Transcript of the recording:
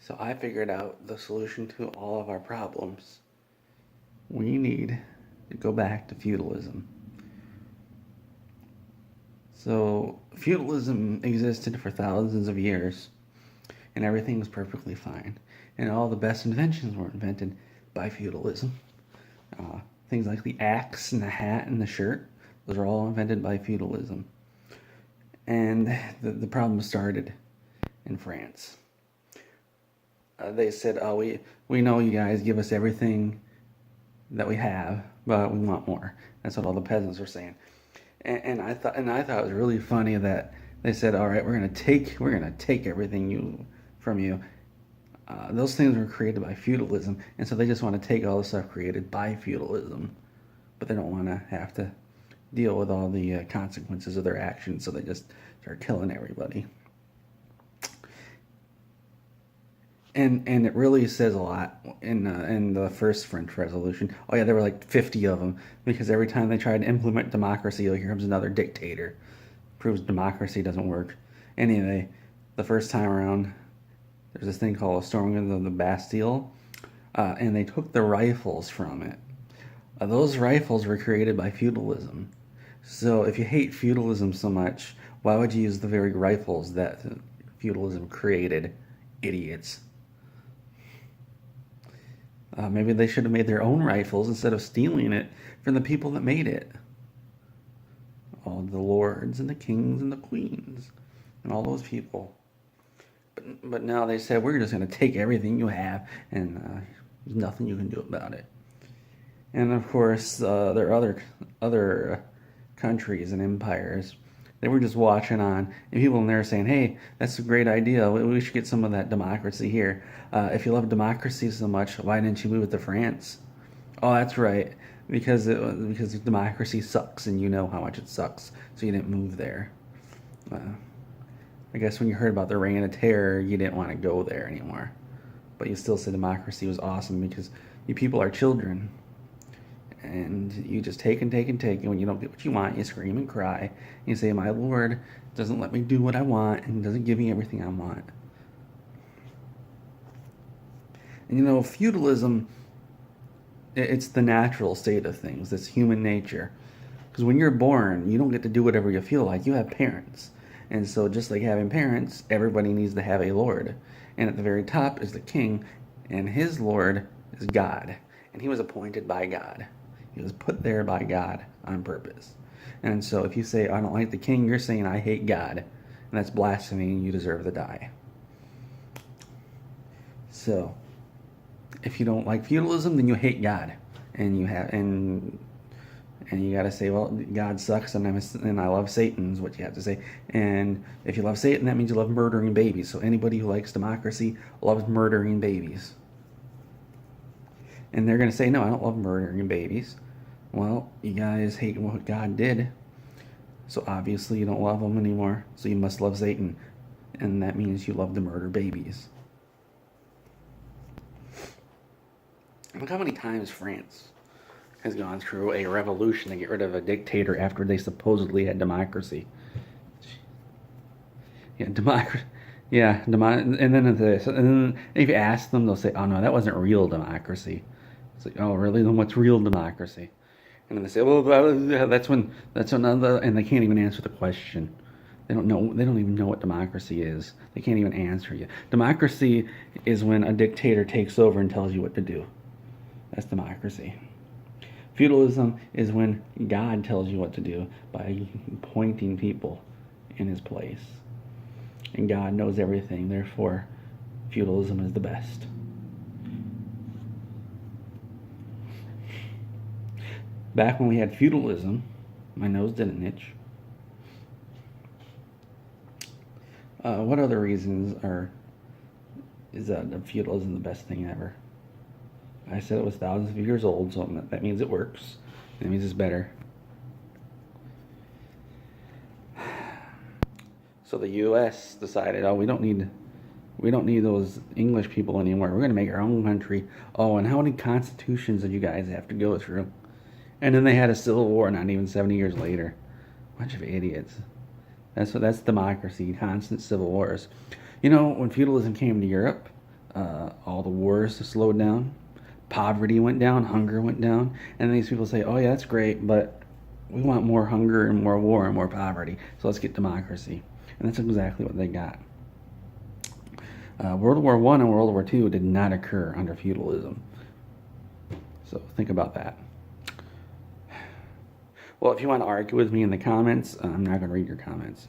So I figured out the solution to all of our problems. We need to go back to feudalism. So feudalism existed for thousands of years, and everything was perfectly fine. And all the best inventions were invented by feudalism. Things like the axe and the hat and the shirt, those are all invented by feudalism. And the problem started in France. They said, "Oh, we know you guys give us everything that we have, but we want more." That's what all the peasants were saying. And I thought it was really funny that they said, "All right, we're gonna take everything from you." Those things were created by feudalism, and so they just want to take all the stuff created by feudalism, but they don't want to have to deal with all the consequences of their actions, so they just start killing everybody. And it really says a lot in the first French Revolution. Oh yeah, there were like 50 of them, because every time they tried to implement democracy, oh, here comes another dictator. Proves democracy doesn't work. Anyway, the first time around, there's this thing called a storming of the Bastille, and they took the rifles from it. Those rifles were created by feudalism. So if you hate feudalism so much, why would you use the very rifles that feudalism created? Idiots. Maybe they should have made their own rifles instead of stealing it from the people that made it. All the lords and the kings and the queens and all those people. But now they said, we're just going to take everything you have, and there's nothing you can do about it. And of course, there are other countries and empires. They were just watching on, and people in there saying, "Hey, that's a great idea. We should get some of that democracy here. If you love democracy so much, why didn't you move it to France?" Oh, that's right, because democracy sucks, and you know how much it sucks, so you didn't move there. I guess when you heard about the Reign of Terror, you didn't want to go there anymore, but you still said democracy was awesome because you people are children. And you just take and take and take, and when you don't get what you want, you scream and cry. And you say, "My Lord doesn't let me do what I want, and doesn't give me everything I want." And feudalism, it's the natural state of things. It's human nature. Because when you're born, you don't get to do whatever you feel like. You have parents. And so just like having parents, everybody needs to have a Lord. And at the very top is the king, and his Lord is God. And he was appointed by God. He was put there by God on purpose. And so if you say, "I don't like the king," you're saying, "I hate God." And that's blasphemy, and you deserve to die. So if you don't like feudalism, then you hate God. And you got to say, "Well, God sucks, and I love Satan," is what you have to say. And if you love Satan, that means you love murdering babies. So anybody who likes democracy loves murdering babies. And they're going to say, "No, I don't love murdering babies." Well, you guys hate what God did, so obviously you don't love him anymore, so you must love Satan, and that means you love to murder babies. Look how many times France has gone through a revolution to get rid of a dictator after they supposedly had democracy. Yeah, democracy. Yeah, and then if you ask them, they'll say, "Oh no, that wasn't real democracy." It's like, "Oh really? Then what's real democracy?" And then they say, "Well, that's another," and they can't even answer the question. They don't know. They don't even know what democracy is. They can't even answer you. Democracy is when a dictator takes over and tells you what to do. That's democracy. Feudalism is when God tells you what to do by appointing people in his place. And God knows everything, therefore feudalism is the best. Back when we had feudalism, my nose didn't itch. What other reasons is that feudalism the best thing ever? I said it was thousands of years old, so that means it works. That means it's better. So the U.S. decided, "Oh, we don't need those English people anymore. We're going to make our own country." Oh, and how many constitutions did you guys have to go through? And then they had a civil war not even 70 years later. Bunch of idiots. That's democracy, constant civil wars. When feudalism came to Europe, All the wars slowed down. Poverty went down. Hunger went down. And these people say, oh, yeah, that's great, but we want more hunger and more war and more poverty. So let's get democracy. And that's exactly what they got. World War I and World War II did not occur under feudalism. So think about that. Well, if you want to argue with me in the comments, I'm not going to read your comments.